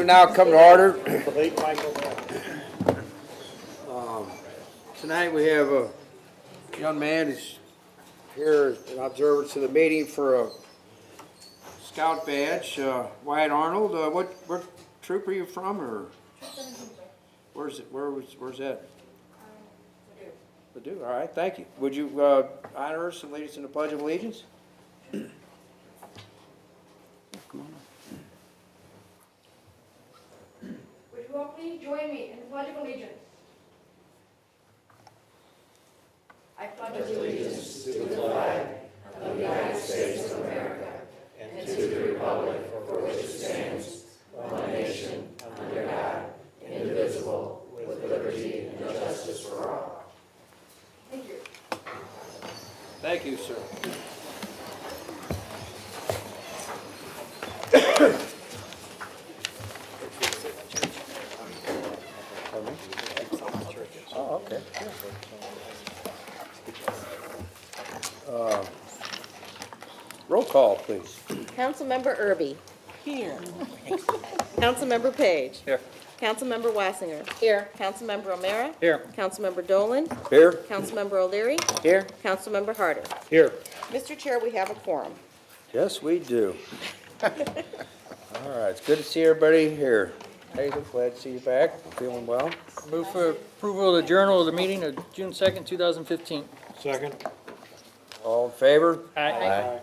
will now come to order. Tonight we have a young man who's here in observance of the meeting for a scout badge. Wyatt Arnold, what troop are you from, or where's it? Where's that? Purdue. All right, thank you. Would you honor us and lead us in the Pledge of Allegiance? Come on. Would you all please join me in the Pledge of Allegiance? I pledge allegiance to the flag of the United States of America and to the republic for which it stands, one nation, under God, indivisible, with liberty and justice for all. Thank you. Thank you, sir. Oh, okay. Roll call, please. Councilmember Erby. Here. Councilmember Page. Here. Councilmember Wassinger. Here. Councilmember O'Meara. Here. Councilmember Dolan. Here. Councilmember O'Leary. Here. Councilmember Harder. Here. Mr. Chair, we have a quorum. Yes, we do. All right, it's good to see everybody here. Hazel, glad to see you back. Feeling well? Move for approval of the journal of the meeting of June 2nd, 2015. Second. All in favor? Aye.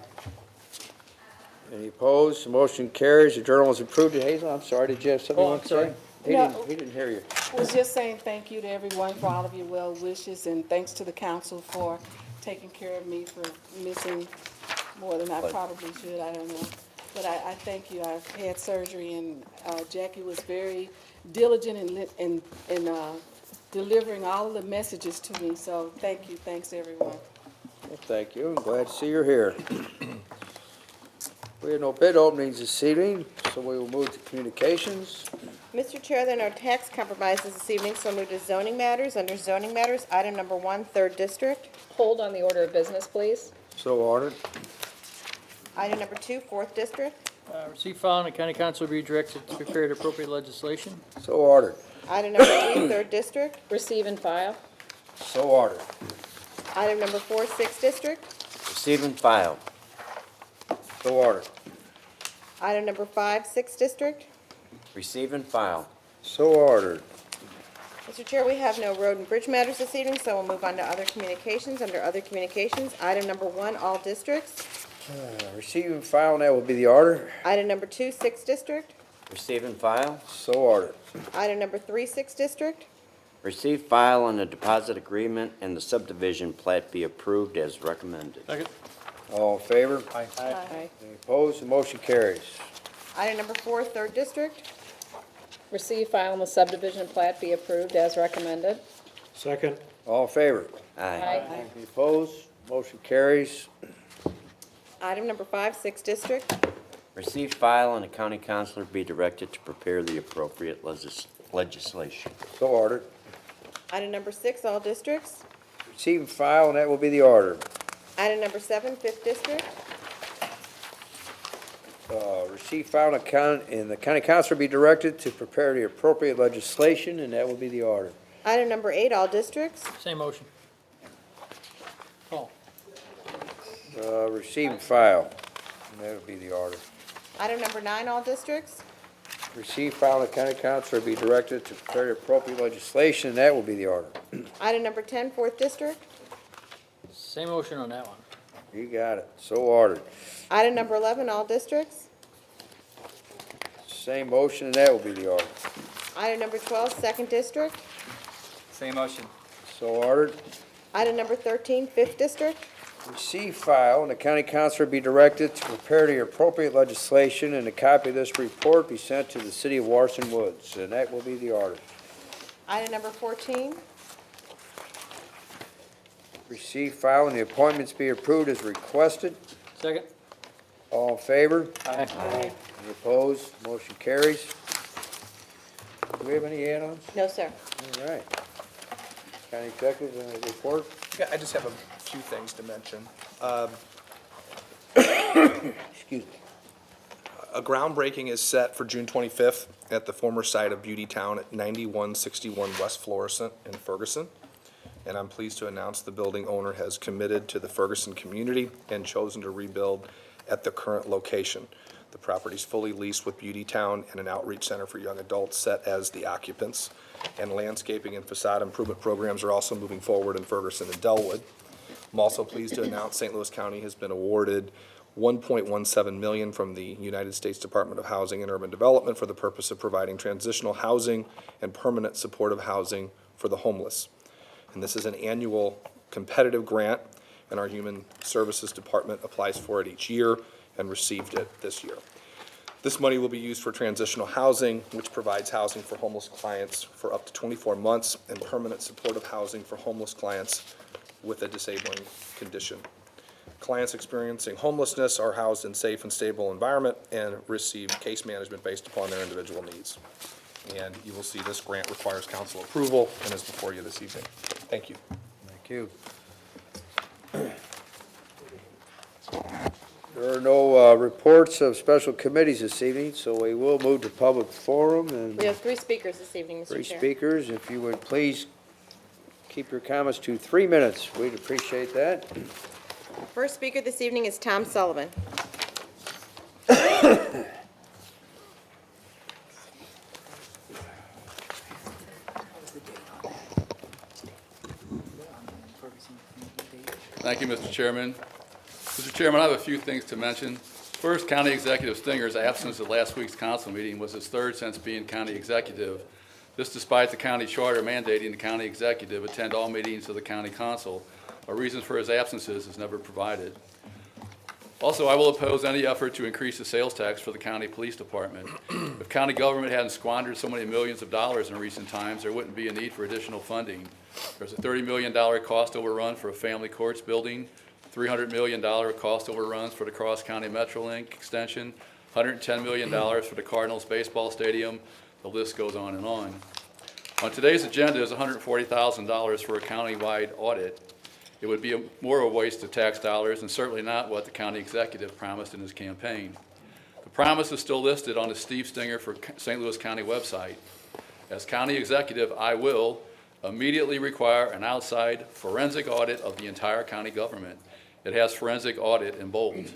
Any opposed? The motion carries. The journal is approved. Hazel, I'm sorry, did you have something you Oh, want to I'm say? sorry. He didn't hear you. I was just saying thank you to everyone for all of your well wishes, and thanks to the council for taking care of me for missing more than I probably should, I don't know. But I thank you. I've had surgery, and Jackie was very diligent in delivering all of the messages to me, so thank you. Thanks, everyone. Well, thank you. I'm glad to see you're here. We have no bid openings this evening, so we will move to communications. Mr. Chair, there are no tax compromises this evening, so move to zoning matters. Under zoning matters, item number 1, 3rd District. Hold on the order of business, please. So ordered. Item number 2, 4th District. Receive, file, and the county council be directed to prepare the appropriate legislation. So ordered. Item number 3, 3rd District. Receive and file. So ordered. Item number 4, 6th District. Receive and file. So ordered. Item number 5, 6th District. Receive and file. So ordered. Mr. Chair, we have no road and bridge matters this evening, so we'll move on to other communications. Under other communications, item number 1, all districts. Receive and file, and that will be the order. Item number 2, 6th District. Receive and file. So ordered. Item number 3, 6th District. Receive, file, and the deposit agreement and the subdivision plat be approved as recommended. Second. All in favor? Aye. Aye. Any opposed? The motion carries. Item number 4, 3rd District. Receive, file, and the subdivision plat be approved as recommended. Second. All in favor? Aye. Any opposed? Motion carries. Item number 5, 6th District. Receive, file, and the county councilor be directed to prepare the appropriate legislation. So ordered. Item number 6, all districts. Receive and file, and that will be the order. Item number 7, 5th District. Receive, file, and the county council be directed to prepare the appropriate legislation, and that will be the order. Item number 8, all districts. Same motion. Call. Receive and file, and that will be the order. Item number 9, all districts. Receive, file, and the county council be directed to prepare the appropriate legislation, and that will be the order. Item number 10, 4th District. Same motion on that one. You got it. So ordered. Item number 11, all districts. Same motion, and that will be the order. Item number 12, 2nd District. Same motion. So ordered. Item number 13, 5th District. Receive, file, and the county council be directed to prepare the appropriate legislation, and a copy of this report be sent to the city of Warson Woods, and that will be the order. Item number 14. Receive, file, and the appointments be approved as requested. Second. All in favor? Aye. Any opposed? Motion carries. Do we have any add-ons? No, sir. All right. County executive, any report? Yeah, I just have a few things to mention. Excuse me. A groundbreaking is set for June 25th at the former site of Beauty Town at 9161 West Florissant in Ferguson. And I'm pleased to announce the building owner has committed to the Ferguson community and chosen to rebuild at the current location. The property is fully leased with Beauty Town and an outreach center for young adults set as the occupants. And landscaping and facade improvement programs are also moving forward in Ferguson and Delwood. I'm also pleased to announce St. Louis County has been awarded $1.17 million from the United States Department of Housing and Urban Development for the purpose of providing transitional housing and permanent supportive housing for the homeless. And this is an annual competitive grant, and our Human Services Department applies for it each year and received it this year. This money will be used for transitional housing, which provides housing for homeless clients for up to 24 months and permanent supportive housing for homeless clients with a disabling condition. Clients experiencing homelessness are housed in safe and stable environment and receive case management based upon their individual needs. And you will see this grant requires council approval and is before you this evening. Thank you. Thank you. There are no reports of special committees this evening, so we will move to public forum and We have 3 speakers this evening, Mr. three Chair. speakers. If you would please keep your comments to 3 minutes, we'd appreciate that. First speaker this evening is Tom Sullivan. Thank you, Mr. Chairman. Mr. Chairman, I have a few things to mention. First, County Executive Stinger's absence at last week's council meeting was his 3rd since being county executive. This despite the county charter mandating the county executive attend all meetings of the county council. A reason for his absences is never provided. Also, I will oppose any effort to increase the sales tax for the county police department. If county government hadn't squandered so many millions of dollars in recent times, there wouldn't be a need for additional funding. There's a $30 million cost overrun for a family courts building, $300 million cost overruns for the Cross County Metrolink extension, $110 million for the Cardinals baseball stadium. The list goes on and on. On today's agenda is $140,000 for a countywide audit. It would be more of a waste of tax dollars and certainly not what the county executive promised in his campaign. The promise is still listed on the Steve Stinger for St. Louis County website. As county executive, I will immediately require an outside forensic audit of the entire county government. It has forensic audit in bold.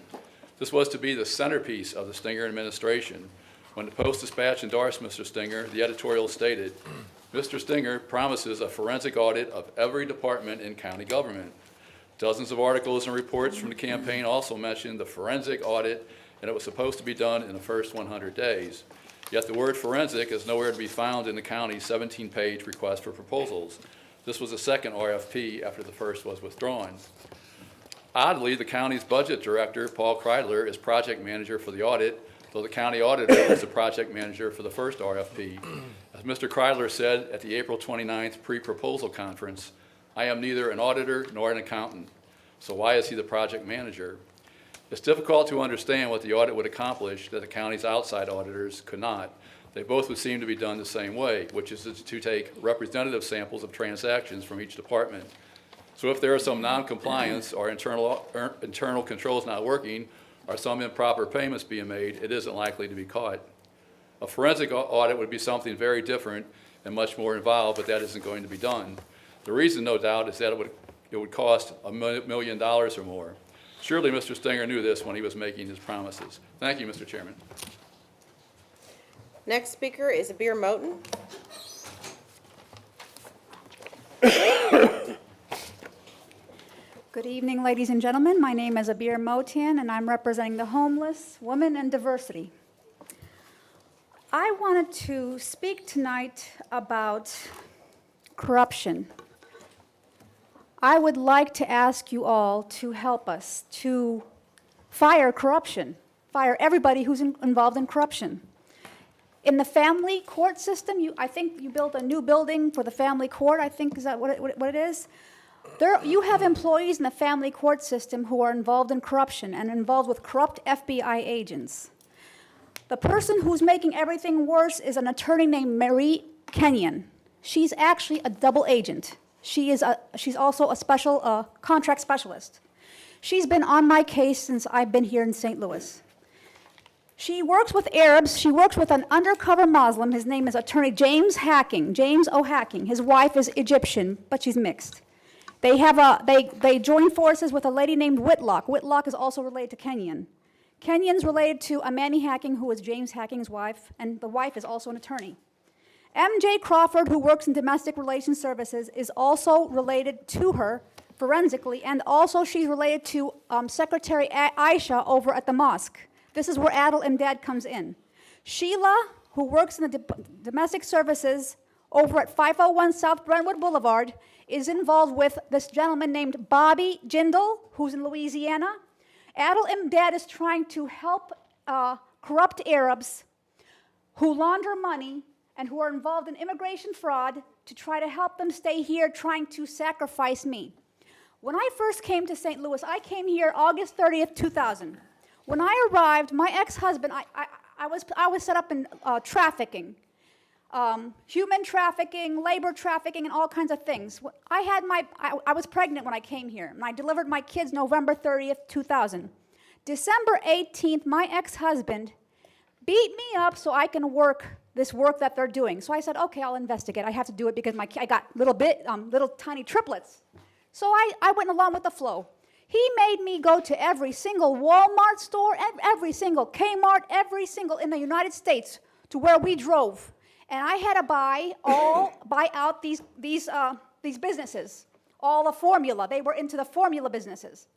This was to be the centerpiece of the Stinger administration. When the Post-Dispatch endorsed Mr. Stinger, the editorial stated, Mr. Stinger promises a forensic audit of every department in county government. Dozens of articles and reports from the campaign also mentioned the forensic audit, and it was supposed to be done in the first 100 days. Yet the word forensic is nowhere to be found in the county's 17-page request for proposals. This was the second RFP after the first was withdrawn. Oddly, the county's budget director, Paul Kreidler, is project manager for the audit, though the county auditor is the project manager for the first RFP. As Mr. Kreidler said at the April 29th pre-proposal conference, I am neither an auditor nor an accountant, so why is he the project manager? It's difficult to understand what the audit would accomplish that the county's outside auditors could not. They both would seem to be done the same way, which is to take representative samples of transactions from each department. So if there is some non-compliance or internal controls not working, or some improper payments being made, it isn't likely to be caught. A forensic audit would be something very different and much more involved, but that isn't going to be done. The reason, no doubt, is that it would cost $1 million or more. Surely Mr. Stinger knew this when he was making his promises. Thank you, Mr. Chairman. Next speaker is Abir Moten. Good evening, ladies and gentlemen. My name is Abir Motian, and I'm representing the homeless, women, and diversity. I wanted to speak tonight about corruption. I would like to ask you all to help us to fire corruption, fire everybody who's involved in corruption. In the family court system, I think you built a new building for the family court, I think, is that what it is? You have employees in the family court system who are involved in corruption and involved with corrupt FBI agents. The person who's making everything worse is an attorney named Marie Kenyon. She's actually a double agent. She's also a special contract specialist. She's been on my case since I've been here in St. Louis. She works with Arabs. She works with an undercover Muslim. His name is attorney James O'Hacking. His wife is Egyptian, but she's mixed. They join forces with a lady named Whitlock. Whitlock is also related to Kenyon. Kenyon's related to Amani Hacking, who is James Hacking's wife, and the wife is also an attorney. M.J. Crawford, who works in domestic relations services, is also related to her forensically, and also she's related to Secretary Aisha over at the mosque. This is where Adel Imdad comes in. Sheila, who works in the domestic services over at 501 South Brentwood Boulevard, is involved with this gentleman named Bobby Jindal, who's in Louisiana. Adel Imdad is trying to help corrupt Arabs who launder money and who are involved in immigration fraud to try to help them stay here, trying to sacrifice me. When I first came to St. Louis, I came here August 30th, 2000. When I arrived, my ex-husband, I was set up in trafficking, human trafficking, labor trafficking, and all kinds of things. I was pregnant when I came here, and I delivered my kids November 30th, 2000. December 18th, my ex-husband beat me up so I can work this work that they're doing. So I said, okay, I'll investigate. I have to do it because I got little tiny triplets. So I went along with the flow. He made me go to every single Walmart store, every single Kmart, every single in the United States to where we drove. And I had to buy out these businesses, all the formula. They were into the formula businesses.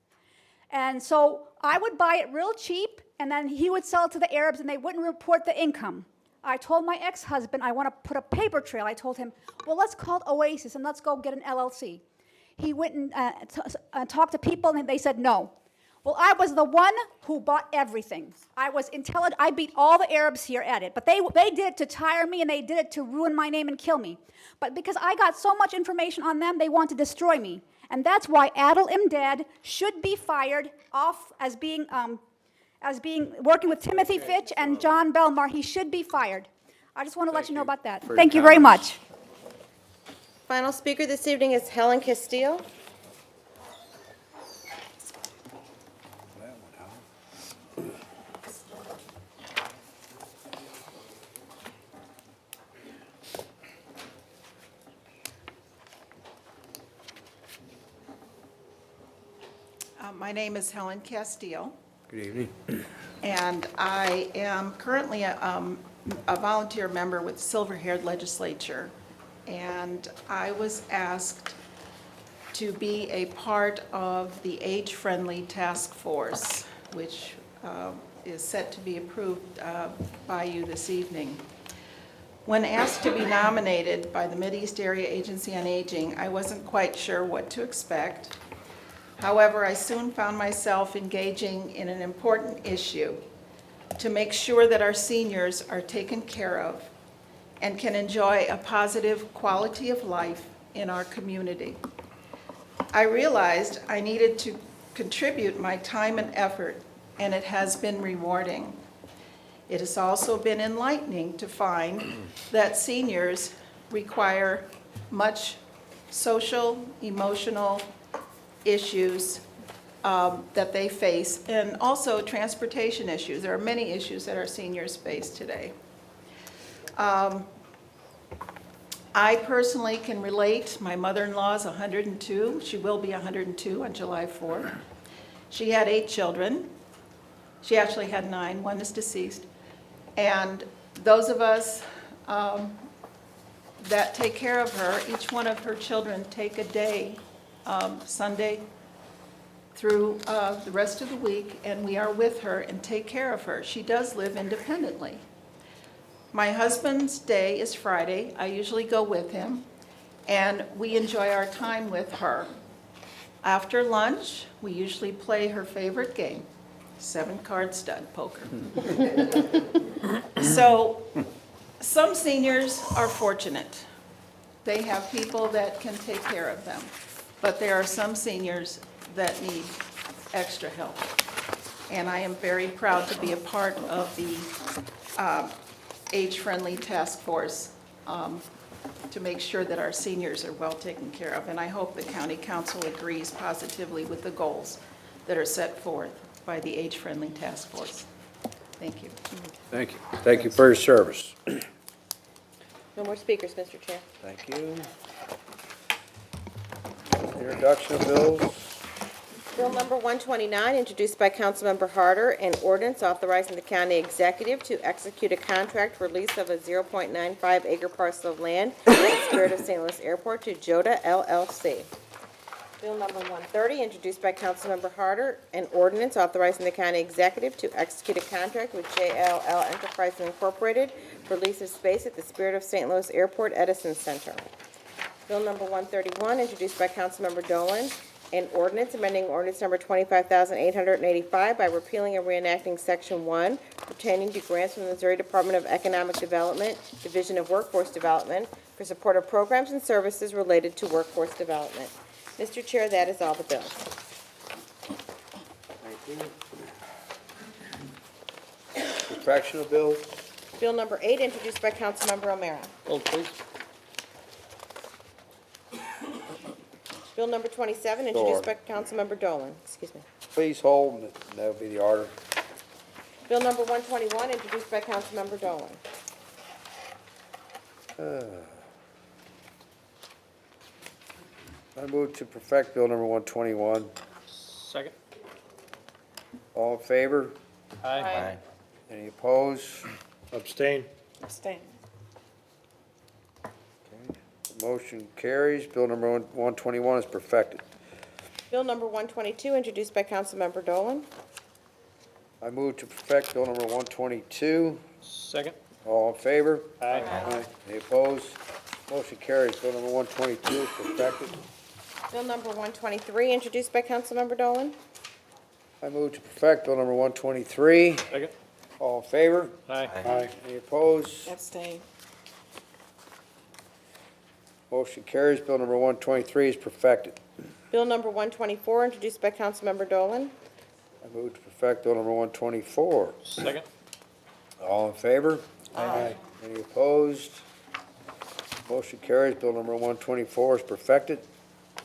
And so I would buy it real cheap, and then he would sell it to the Arabs, and they wouldn't report the income. I told my ex-husband I want to put a paper trail. I told him, well, let's call it Oasis, and let's go get an LLC. He went and talked to people, and they said no. Well, I was the one who bought everything. I was intelligent. I beat all the Arabs here at it. But they did it to tire me, and they did it to ruin my name and kill me. But because I got so much information on them, they want to destroy me. And that's why Adel Imdad should be fired off as being working with Timothy Fitch and John Belmar. He should be fired. I just want to let you know about that. Thank you very much. Final speaker this evening is Helen Castillo. My name is Helen Castillo. Good evening. And I am currently a volunteer member with the Silver-Haired Legislature. And I was asked to be a part of the age-friendly task force, which is set to be approved by you this evening. When asked to be nominated by the Mideast Area Agency on Aging, I wasn't quite sure what to expect. However, I soon found myself engaging in an important issue to make sure that our seniors are taken care of and can enjoy a positive quality of life in our community. I realized I needed to contribute my time and effort, and it has been rewarding. It has also been enlightening to find that seniors require much social, emotional issues that they face, and also transportation issues. There are many issues that our seniors face today. I personally can relate. My mother-in-law is 102. She will be 102 on July 4th. She had 8 children. She actually had 9. 1 is deceased. And those of us that take care of her, each one of her children take a day, Sunday through the rest of the week, and we are with her and take care of her. She does live independently. My husband's day is Friday. I usually go with him, and we enjoy our time with her. After lunch, we usually play her favorite game, 7-card stud poker. So some seniors are fortunate. They have people that can take care of them, but there are some seniors that need extra help. And I am very proud to be a part of the age-friendly task force to make sure that our seniors are well taken care of. And I hope the County Council agrees positively with the goals that are set forth by the age-friendly task force. Thank you. Thank you. Thank you for your service. No more speakers, Mr. Chair. Thank you. Introduction of bills. Bill number 129, introduced by Councilmember Harder, an ordinance authorizing the county executive to execute a contract for lease of a 0.95 acre parcel of land in the Spirit of St. Louis Airport to Joda LLC. Bill number 130, introduced by Councilmember Harder, an ordinance authorizing the county executive to execute a contract with JLL Enterprises Incorporated for lease of space at the Spirit of St. Louis Airport Edison Center. Bill number 131, introduced by Councilmember Dolan, an ordinance amending ordinance number 25,885 by repealing and reenacting Section 1 pertaining to grants from the Missouri Department of Economic Development, Division of Workforce Development, for support of programs and services related to workforce development. Mr. Chair, that is all the bills. Thank you. Fractional bills. Bill number 8, introduced by Councilmember O'Meara. Hold, please. Bill number 27, introduced by Councilmember Dolan. Excuse me. Please hold, and that'll be the order. Bill number 121, introduced by Councilmember Dolan. I move to perfect bill number 121. Second. All in favor? Aye. Any opposed? Abstain. Motion carries. Bill number 121 is perfected. Bill number 122, introduced by Councilmember Dolan. I move to perfect bill number 122. Second. All in favor? Aye. Any opposed? Motion carries. Bill number 122 is perfected. Bill number 123, introduced by Councilmember Dolan. I move to perfect bill number 123. Second. All in favor? Aye. Any opposed? Abstain. Motion carries. Bill number 123 is perfected. Bill number 124, introduced by Councilmember Dolan. I move to perfect bill number 124. Second. All in favor? Aye. Any opposed? Motion carries. Bill number 124 is perfected.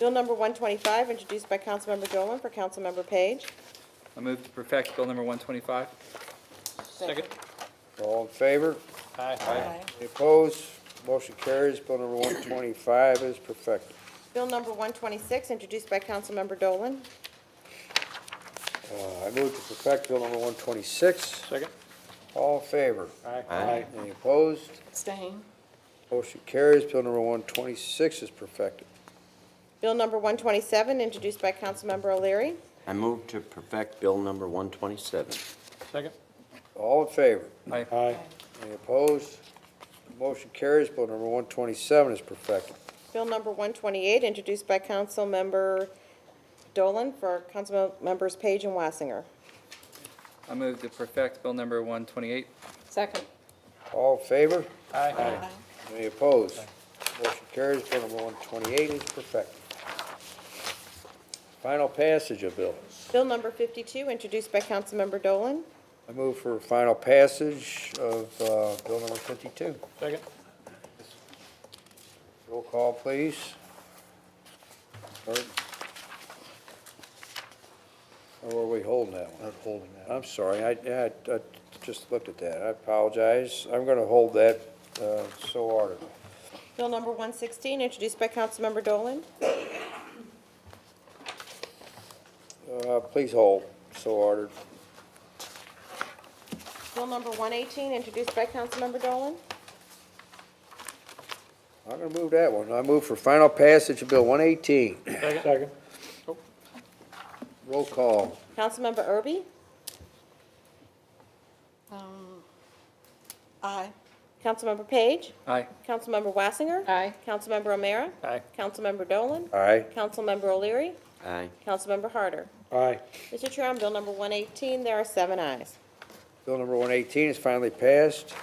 Bill number 125, introduced by Councilmember Dolan for Councilmember Page. I move to perfect Bill number 125. Second. All in favor? Aye. Any opposed? Motion carries. Bill number 125 is perfected. Bill number 126, introduced by Councilmember Dolan. I move to perfect bill number 126. Second. All in favor? Aye. Any opposed? Abstain. Motion carries. Bill number 126 is perfected. Bill number 127, introduced by Councilmember O'Leary. I move to perfect bill number 127. Second. All in favor? Aye. Any opposed? Motion carries. Bill number 127 is perfected. Bill number 128, introduced by Councilmember Dolan for Council Members Page and Wassinger. I move to perfect Bill number 128. Second. All in favor? Aye. Any opposed? Motion carries. Bill number 128 is perfected. Final passage of bills. Bill number 52, introduced by Councilmember Dolan. I move for final passage of bill number 52. Second. Roll call, please. Or were we holding that one? Not holding that. I'm sorry, I just looked at that. I apologize. I'm going to hold that so ordered. Bill number 116, introduced by Councilmember Dolan. Please hold, so ordered. Bill number 118, introduced by Councilmember Dolan. I'm going to move that one. I move for final passage of bill 118. Second. Roll call. Councilmember Erby? Aye. Councilmember Page? Aye. Councilmember Wassinger? Aye. Councilmember O'Meara? Aye. Councilmember Dolan? Aye. Councilmember O'Leary? Aye. Councilmember Harder? Aye. Mr. Chair, on bill number 118, there are 7 ayes. Bill number 118 is finally passed.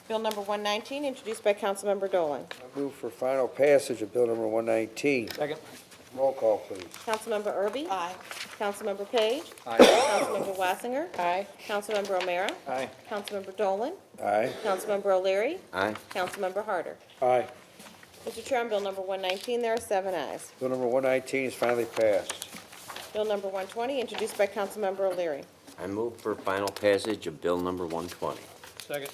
Bill number 119, introduced by Councilmember Dolan. I move for final passage of bill number 119. Second. Roll call, please. Councilmember Erby? Aye. Councilmember Page? Aye. Councilmember Wassinger? Aye. Councilmember O'Meara? Aye. Councilmember Dolan? Aye. Councilmember O'Leary? Aye. Councilmember Harder? Aye. Mr. Chair, on bill number 119, there are 7 ayes. Bill number 119 is finally passed. Bill number 120, introduced by Councilmember O'Leary. I move for final passage of Bill number 120. Second.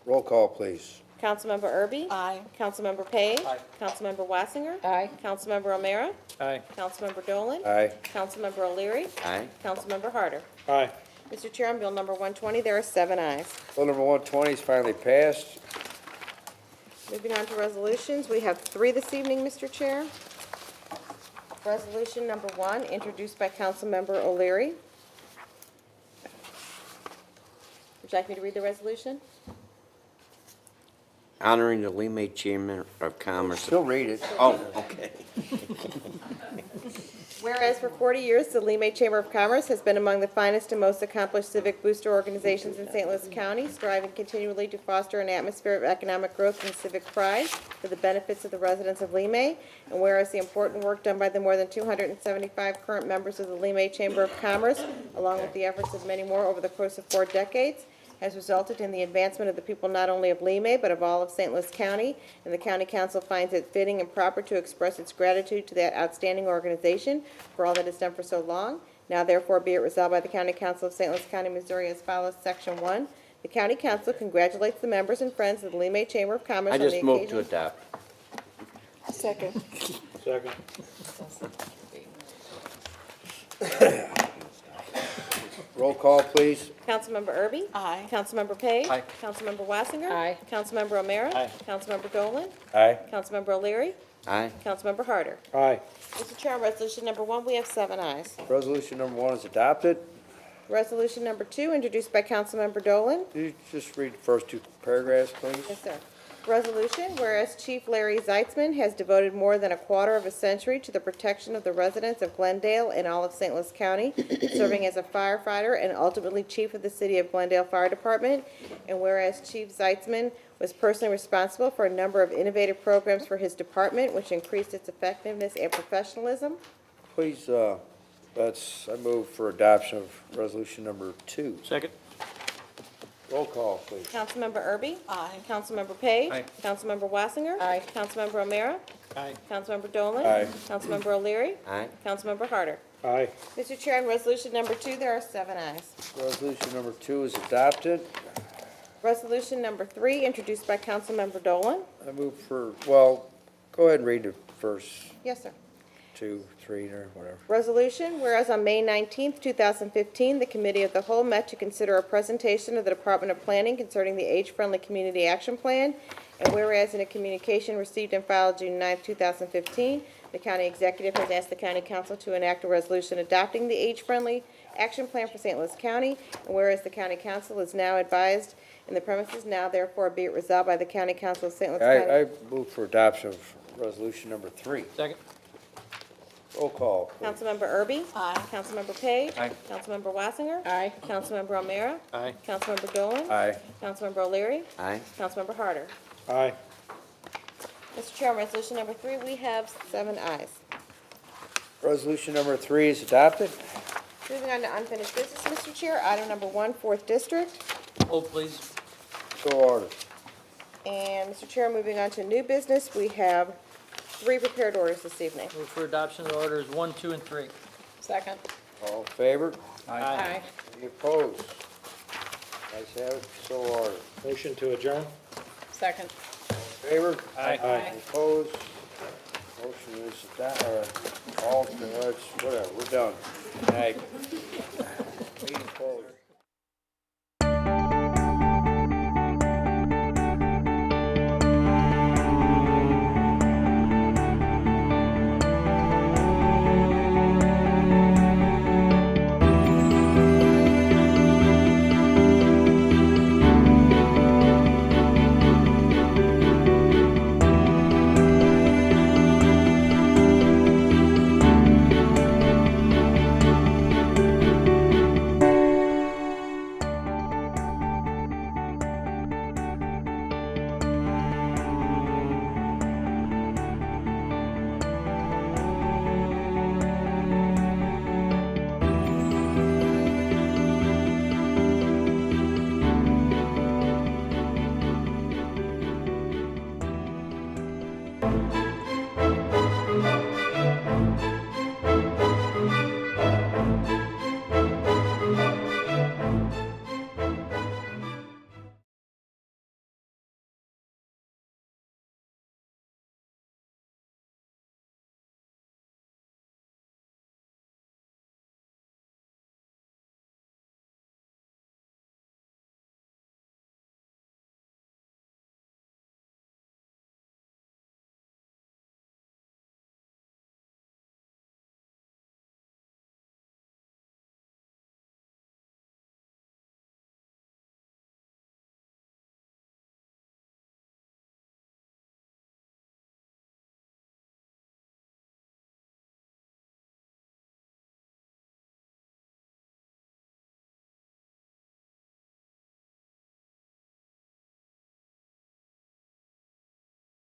Roll call, please. Councilmember Erby? Aye. Councilmember Page? Aye. Councilmember Wassinger? Aye. Councilmember O'Meara? Aye. Councilmember Dolan? Aye. Councilmember O'Leary? Aye. Councilmember Harder. Aye. Mr. Chair, on bill number 120, there are 7 ayes. Bill number 120 is finally passed. Moving on to resolutions, we have 3 this evening, Mr. Chair. Resolution number 1, introduced by Councilmember O'Leary. Would you like me to read the resolution? Honoring the Lee Chamber of Commerce. Still read it. Oh, okay. Whereas for 40 years, the Lee Chamber of Commerce has been among the finest and most accomplished civic booster organizations in St. Louis County, striving continually to foster an atmosphere of economic growth and civic pride for the benefits of the residents of Lee. And whereas the important work done by the more than 275 current members of the Lee Chamber of Commerce, along with the efforts of many more over the course of 4 decades, has resulted in the advancement of the people not only of Lee, but of all of St. Louis County, and the County Council finds it fitting and proper to express its gratitude to that outstanding organization for all that it's done for so long. Now therefore be it resolved by the County Council of St. Louis County, Missouri as follows. Section 1, the County Council congratulates the members and friends of the Lee Chamber of Commerce I on the just move occasion. to adopt. Second. Second. Roll call, please. Councilmember Erby? Aye. Councilmember Page? Aye. Councilmember Wassinger? Aye. Councilmember O'Meara? Aye. Councilmember Dolan? Aye. Councilmember O'Leary? Aye. Councilmember Harder. Aye. Mr. Chair, on resolution number 1, we have 7 ayes. Resolution number 1 is adopted. Resolution number 2, introduced by Councilmember Dolan. Could you just read the first 2 paragraphs, please? Yes, sir. Resolution, whereas Chief Larry Zeitzman has devoted more than a quarter of a century to the protection of the residents of Glendale and all of St. Louis County, serving as a firefighter and ultimately chief of the City of Glendale Fire Department, and whereas Chief Zeitzman was personally responsible for a number of innovative programs for his department, which increased its effectiveness and professionalism. Please, I move for adoption of resolution number 2. Second. Roll call, please. Councilmember Erby? Aye. Councilmember Page? Aye. Councilmember Wassinger? Aye. Councilmember O'Meara? Aye. Councilmember Dolan? Aye. Councilmember O'Leary? Aye. Councilmember Harder. Aye. Mr. Chair, on resolution number 2, there are 7 ayes. Resolution number 2 is adopted. Resolution number 3, introduced by Councilmember Dolan. I move for, well, go ahead and read the first Yes, sir. 2, 3, or whatever. Resolution, whereas on May 19th, 2015, the Committee of the Whole met to consider a presentation of the Department of Planning concerning the Age-Friendly Community Action Plan, and whereas in a communication received and filed June 9th, 2015, the County Executive has asked the County Council to enact a resolution adopting the Age-Friendly Action Plan for St. Louis County, and whereas the County Council is now advised in the premises, now therefore be it resolved by the County Council of St. Louis County. I move for adoption of resolution number 3. Second. Roll call, please. Councilmember Erby? Aye. Councilmember Page? Aye. Councilmember Wassinger? Aye. Councilmember O'Meara? Aye. Councilmember Dolan? Aye. Councilmember O'Leary? Aye. Councilmember Harder. Aye. Mr. Chair, on resolution number 3, we have 7 ayes. Resolution number 3 is adopted. Moving on to unfinished business, Mr. Chair, item number 1, 4th District. Hold, please. So ordered. And, Mr. Chair, moving on to new business, we have 3 prepared orders this evening. Move for adoption of orders 1, 2, and 3. Second. All in favor? Aye. Any opposed? Ayes have it, so ordered. Motion to adjourn. Second. Favor? Aye. Any opposed? Motion is adopted, all, whatever, we're done. Good night.